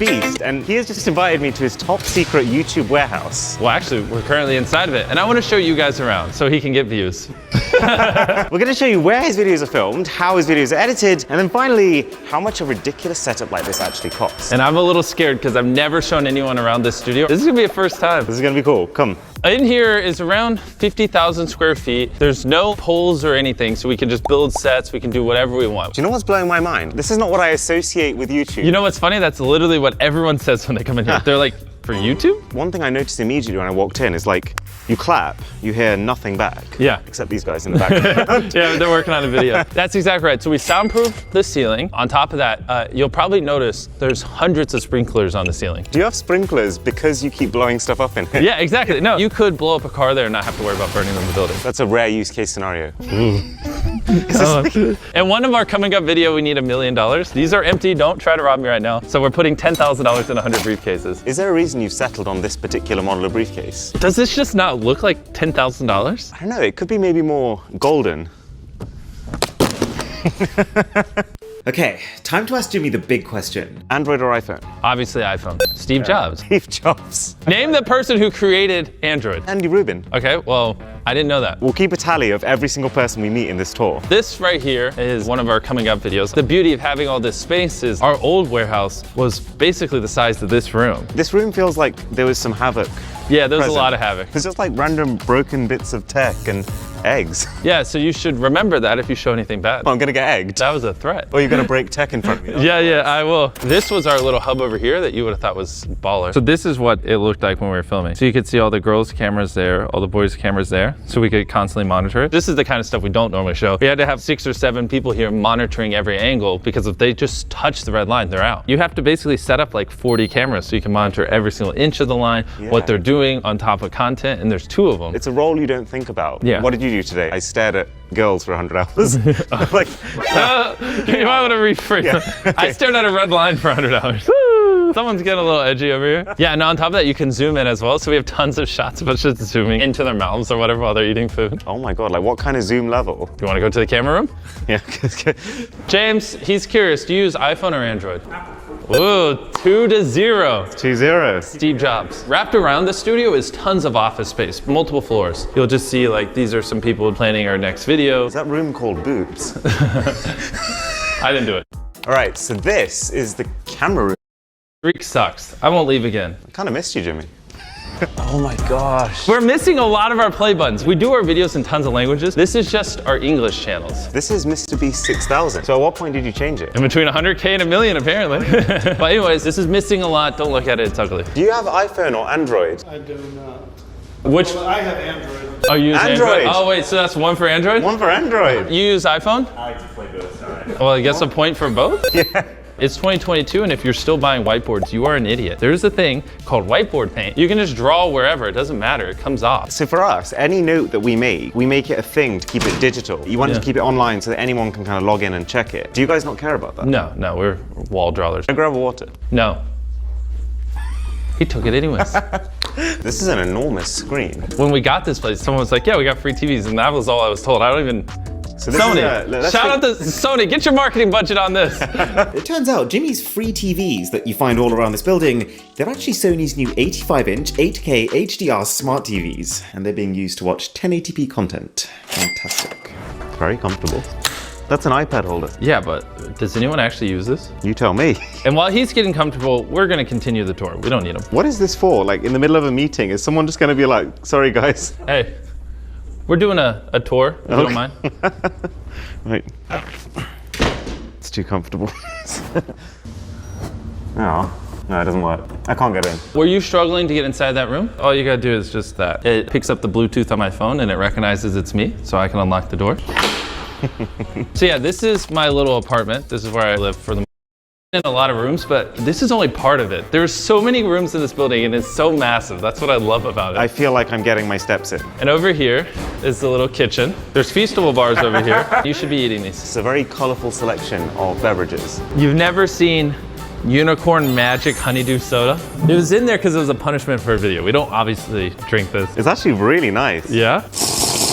beast, and he has just invited me to his top secret YouTube warehouse. Well, actually, we're currently inside of it, and I want to show you guys around so he can get views. We're going to show you where his videos are filmed, how his videos are edited, and then finally, how much a ridiculous setup like this actually costs. And I'm a little scared because I've never shown anyone around this studio. This is going to be a first time. This is going to be cool. Come. In here is around 50,000 square feet. There's no poles or anything, so we can just build sets. We can do whatever we want. Do you know what's blowing my mind? This is not what I associate with YouTube. You know what's funny? That's literally what everyone says when they come in here. They're like, for YouTube? One thing I noticed immediately when I walked in is like, you clap, you hear nothing back. Yeah. Except these guys in the background. Yeah, they're working on a video. That's exactly right. So we soundproof the ceiling. On top of that, you'll probably notice there's hundreds of sprinklers on the ceiling. Do you have sprinklers because you keep blowing stuff up in here? Yeah, exactly. No, you could blow up a car there and not have to worry about burning down the building. That's a rare use case scenario. And one of our coming up video, we need $1 million. These are empty, don't try to rob me right now. So we're putting $10,000 in 100 briefcases. Is there a reason you've settled on this particular model of briefcase? Does this just not look like $10,000? I don't know, it could be maybe more golden. Okay, time to ask Jimmy the big question. Android or iPhone? Obviously iPhone. Steve Jobs. Steve Jobs. Name the person who created Android. Andy Rubin. Okay, well, I didn't know that. We'll keep a tally of every single person we meet in this tour. This right here is one of our coming up videos. The beauty of having all this space is our old warehouse was basically the size of this room. This room feels like there was some havoc. Yeah, there's a lot of havoc. It's just like random broken bits of tech and eggs. Yeah, so you should remember that if you show anything bad. Oh, I'm gonna get egged. That was a threat. Or you're gonna break tech in front of me. Yeah, I will. This was our little hub over here that you would have thought was baller. So this is what it looked like when we were filming. So you could see all the girls' cameras there, all the boys' cameras there, so we could constantly monitor it. This is the kind of stuff we don't normally show. We had to have 6 or 7 people here monitoring every angle because if they just touch the red line, they're out. You have to basically set up like 40 cameras so you can monitor every single inch of the line, what they're doing on top of content, and there's 2 of them. It's a role you don't think about. Yeah. What did you do today? I stared at girls for 100 hours. Like, you might want to rephrase that. I stared at a red line for 100 hours. Someone's getting a little edgy over here. Yeah, and on top of that, you can zoom in as well. So we have tons of shots of us just zooming into their mouths or whatever while they're eating food. Oh my God, like what kind of zoom level? You want to go to the camera room? Yeah. James, he's curious. Do you use iPhone or Android? Ooh, 2-0. 2-0. Steve Jobs. Wrapped around the studio is tons of office space, multiple floors. You'll just see like, these are some people planning our next video. Is that room called boobs? I didn't do it. All right, so this is the camera room. Freak sucks. I won't leave again. I kind of missed you, Jimmy. Oh my gosh. We're missing a lot of our play buttons. We do our videos in tons of languages. This is just our English channels. This is Mr. Beast 6000. So at what point did you change it? In between 100K and 1 million, apparently. But anyways, this is missing a lot. Don't look at it, it's ugly. Do you have iPhone or Android? I do not. Which? Well, I have Android. Oh, you use Android. Oh wait, so that's 1 for Android? 1 for Android. You use iPhone? I like to play both, sorry. Well, I guess a point for both? Yeah. It's 2022, and if you're still buying whiteboards, you are an idiot. There's a thing called whiteboard paint. You can just draw wherever, it doesn't matter, it comes off. So for us, any note that we make it a thing to keep it digital. You want to keep it online so that anyone can kind of log in and check it. Do you guys not care about that? No, we're wall drawers. Can I grab a water? No. He took it anyways. This is an enormous screen. When we got this place, someone was like, yeah, we got free TVs, and that was all I was told. I don't even... So this Sony, shout out to Sony, get your marketing budget on this. It turns out Jimmy's free TVs that you find all around this building, they're actually Sony's new 85-inch 8K HDR smart TVs, and they're being used to watch 1080p content. Fantastic. Very comfortable. That's an iPad holder. Yeah, but does anyone actually use this? You tell me. And while he's getting comfortable, we're gonna continue the tour. We don't need him. What is this for? Like in the middle of a meeting, is someone just gonna be like, sorry guys? Hey, we're doing a tour, if you don't mind. Right. It's too comfortable. No, it doesn't work. I can't get in. Were you struggling to get inside that room? All you gotta do is just that. It picks up the Bluetooth on my phone and it recognizes it's me, so I can unlock the door. So yeah, this is my little apartment. This is where I live for the in a lot of rooms, but this is only part of it. There's so many rooms in this building and it's so massive. That's what I love about it. I feel like I'm getting my steps in. And over here is the little kitchen. There's Feastable bars over here. You should be eating these. It's a very colorful selection of beverages. You've never seen Unicorn Magic Honeydew Soda? It was in there because it was a punishment for a video. We don't obviously drink this. It's actually really nice. Yeah?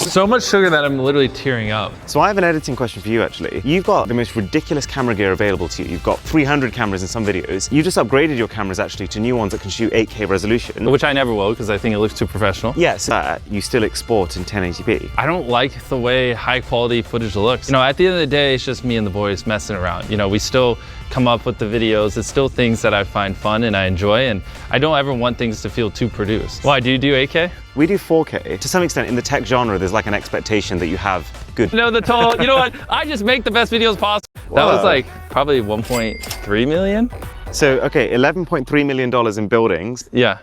So much sugar that I'm literally tearing up. So I have an editing question for you, actually. You've got the most ridiculous camera gear available to you. You've got 300 cameras in some videos. You just upgraded your cameras, actually, to new ones that can shoot 8K resolution. Which I never will, because I think it looks too professional. Yes, you still export in 1080p. I don't like the way high quality footage looks. You know, at the end of the day, it's just me and the boys messing around. You know, we still come up with the videos. It's still things that I find fun and I enjoy, and I don't ever want things to feel too produced. Why, do you do 8K? We do 4K. To some extent, in the tech genre, there's like an expectation that you have good. No, the total, you know what? I just make the best videos possible. That was like probably 1.3 million. So, okay, $11.3 million in buildings. Yeah.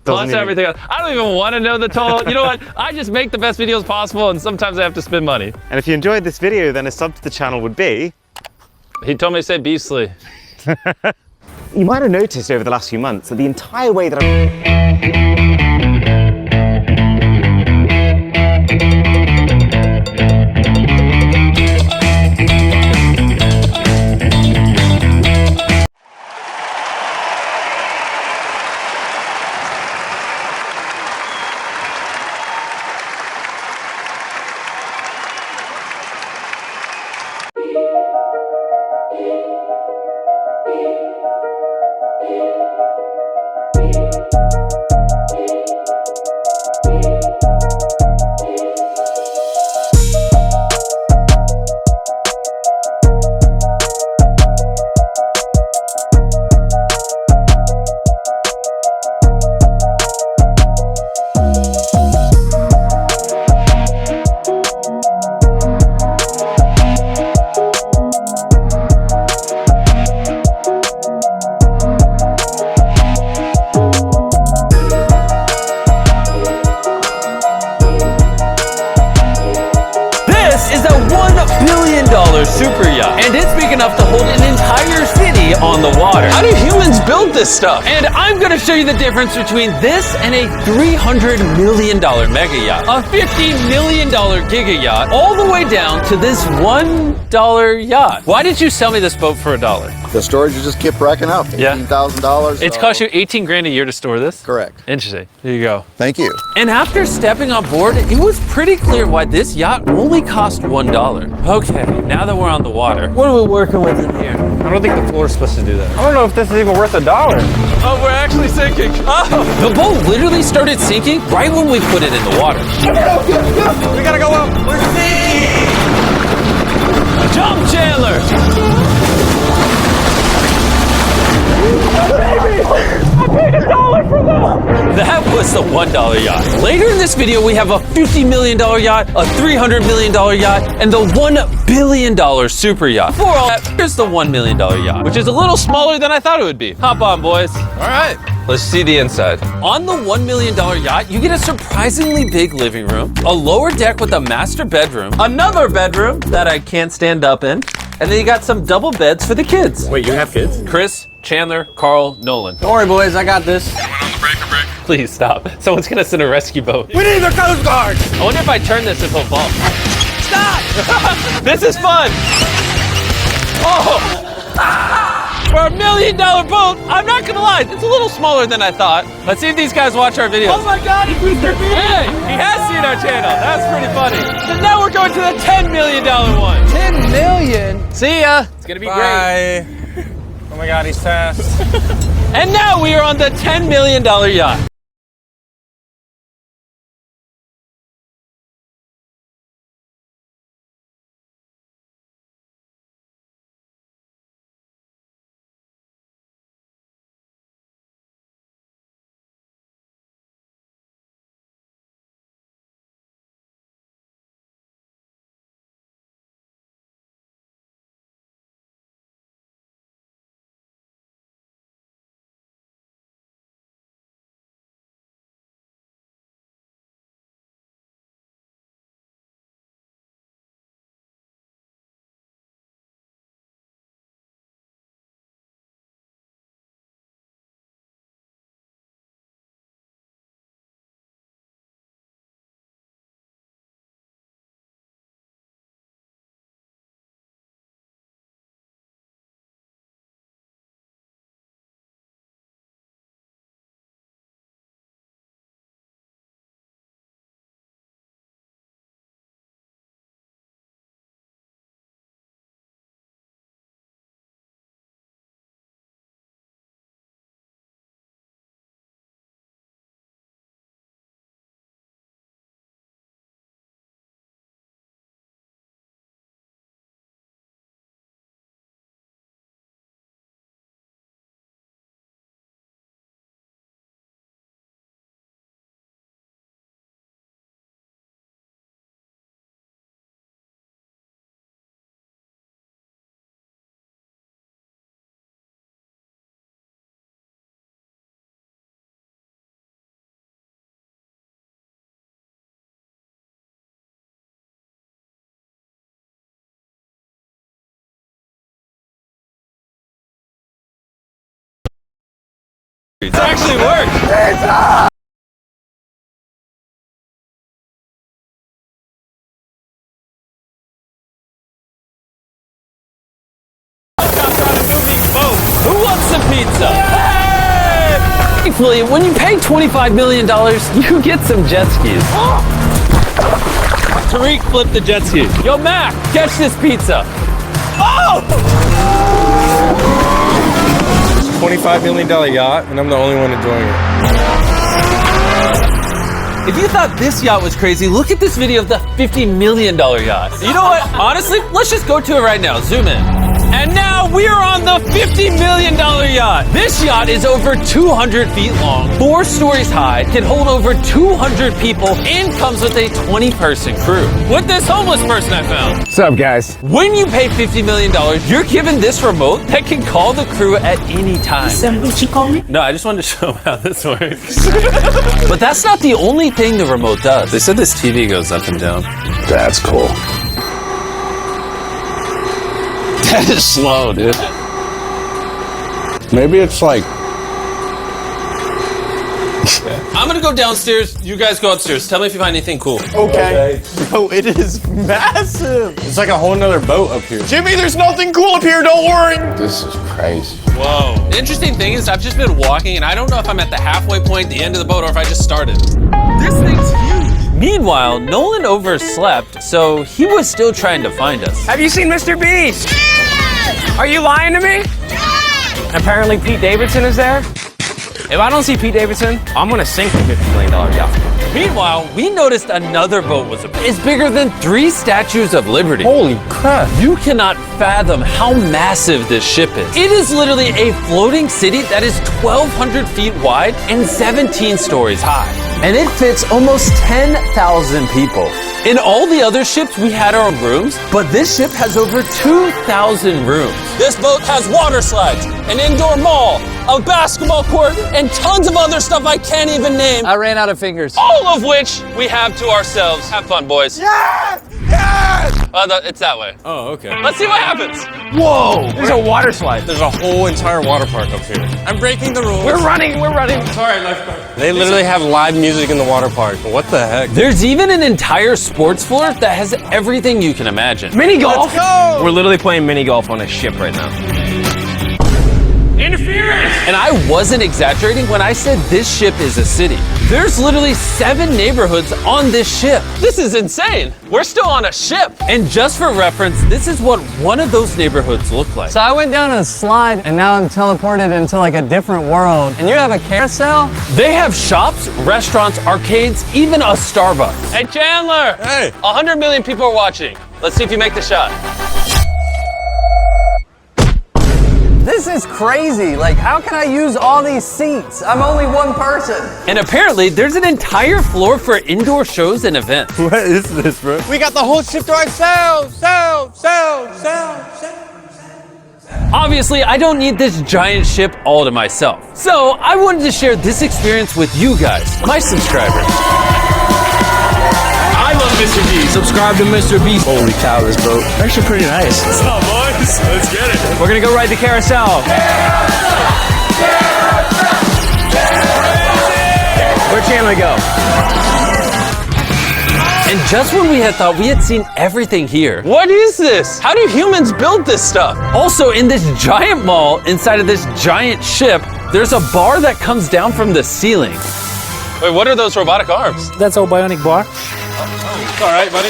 Plus everything else. I don't even want to know the total. You know what? I just make the best videos possible, and sometimes I have to spend money. And if you enjoyed this video, then a sub to the channel would be... He told me to say beastly. You might have noticed over the last few months that the entire way that super yacht, and it's big enough to hold an entire city on the water. How do humans build this stuff? And I'm gonna show you the difference between this and a $300 million mega yacht, a $50 million giga yacht, all the way down to this $1 yacht. Why did you sell me this boat for $1? The storage just kept racking up. $18,000. It's cost you 18 grand a year to store this? Correct. Interesting. Here you go. Thank you. And after stepping on board, it was pretty clear why this yacht only cost $1. Okay, now that we're on the water, what are we working with in here? I don't think the floor is supposed to do that. I don't know if this is even worth $1. Oh, we're actually sinking. Oh. The boat literally started sinking right when we put it in the water. We gotta go up. We're sinking. Jump, Chandler. That was the $1 yacht. Later in this video, we have a $50 million yacht, a $300 million yacht, and the $1 billion super yacht. For all that, here's the $1 million yacht, which is a little smaller than I thought it would be. Hop on, boys. All right, let's see the inside. On the $1 million yacht, you get a surprisingly big living room, a lower deck with a master bedroom, another bedroom that I can't stand up in, and then you got some double beds for the kids. Wait, you have kids? Chris, Chandler, Carl, Nolan. Don't worry, boys, I got this. Please stop. Someone's gonna send a rescue boat. We need the Coast Guard! I wonder if I turn this if he'll fall. Stop! This is fun! Oh! For $1 million boat, I'm not gonna lie, it's a little smaller than I thought. Let's see if these guys watch our videos. Oh my God, he's Mr. B! Hey, he has seen our channel. That's pretty funny. And now we're going to the $10 million one. 10 million? See ya. It's gonna be great. Oh my God, he's fast. And now we are on the $10 million yacht. It actually worked. Who wants some pizza? Hey! Thankfully, when you pay $25 million, you get some jet skis. Tariq flipped the jet ski. Yo, Mac, catch this pizza. Oh! $25 million yacht, and I'm the only one enjoying it. If you thought this yacht was crazy, look at this video of the $50 million yacht. You know what? Honestly, let's just go to it right now. Zoom in. And now we are on the $50 million yacht. This yacht is over 200 feet long, 4 stories high, can hold over 200 people, and comes with a 20-person crew. With this homeless person I found. What's up, guys? When you pay $50 million, you're given this remote that can call the crew at any time. No, I just wanted to show how this works. But that's not the only thing the remote does. They said this TV goes up and down. That's cool. That is slow, dude. Maybe it's like... I'm gonna go downstairs, you guys go upstairs. Tell me if you find anything cool. Okay. Bro, it is massive. It's like a whole nother boat up here. Jimmy, there's nothing cool up here, don't worry. This is crazy. Whoa. The interesting thing is I've just been walking and I don't know if I'm at the halfway point, the end of the boat, or if I just started. This thing's huge. Meanwhile, Nolan overslept, so he was still trying to find us. Have you seen Mr. Beast? Yes! Are you lying to me? Yes! Apparently Pete Davidson is there. If I don't see Pete Davidson, I'm gonna sink the $50 million yacht. Meanwhile, we noticed another boat was it's bigger than 3 statues of Liberty. Holy crap. You cannot fathom how massive this ship is. It is literally a floating city that is 1,200 feet wide and 17 stories high. And it fits almost 10,000 people. In all the other ships, we had our own rooms, but this ship has over 2,000 rooms. This boat has water slides, an indoor mall, a basketball court, and tons of other stuff I can't even name. I ran out of fingers. All of which we have to ourselves. Have fun, boys. Yes! Yes! It's that way. Oh, okay. Let's see what happens. Whoa! There's a water slide. There's a whole entire water park up here. I'm breaking the rules. We're running. Sorry, lifeguard. They literally have live music in the water park. What the heck? There's even an entire sports floor that has everything you can imagine. Mini golf. Let's go! We're literally playing mini golf on a ship right now. Interference! And I wasn't exaggerating when I said this ship is a city. There's literally 7 neighborhoods on this ship. This is insane. We're still on a ship. And just for reference, this is what one of those neighborhoods look like. So I went down a slide and now I'm teleported into like a different world. And you have a carousel? They have shops, restaurants, arcades, even a Starbucks. Hey, Chandler! Hey! 100 million people are watching. Let's see if you make the shot. This is crazy. Like, how can I use all these seats? I'm only one person. And apparently, there's an entire floor for indoor shows and events. What is this, bro? We got the whole ship to ourselves. Obviously, I don't need this giant ship all to myself. So I wanted to share this experience with you guys, my subscribers. I love Mr. Beast. Subscribe to Mr. Beast. Holy cow, this boat. Actually pretty nice. What's up, boys? Let's get it. We're gonna go ride the carousel. Where'd Chandler go? And just when we had thought we had seen everything here, what is this? How do humans build this stuff? Also, in this giant mall, inside of this giant ship, there's a bar that comes down from the ceiling. Wait, what are those robotic arms? That's all bionic bar. It's all right, buddy.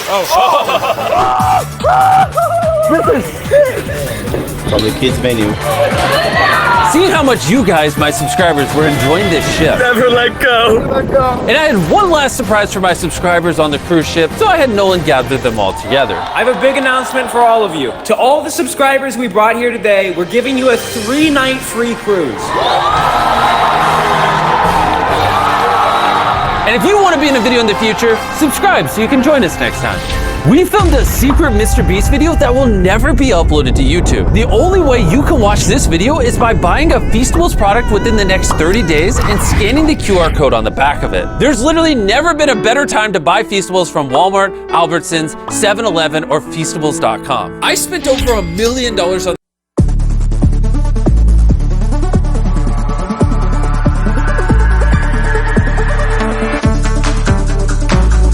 This is sick. Probably kids venue. Seeing how much you guys, my subscribers, were enjoying this ship. Never let go. And I had one last surprise for my subscribers on the cruise ship, so I had Nolan gather them all together. I have a big announcement for all of you. To all the subscribers we brought here today, we're giving you a 3-night free cruise. And if you want to be in a video in the future, subscribe so you can join us next time. We filmed a secret Mr. Beast video that will never be uploaded to YouTube. The only way you can watch this video is by buying a Feastables product within the next 30 days and scanning the QR code on the back of it. There's literally never been a better time to buy Feastables from Walmart, Albertsons, 7-Eleven, or Feastables.com. I spent over $1 million on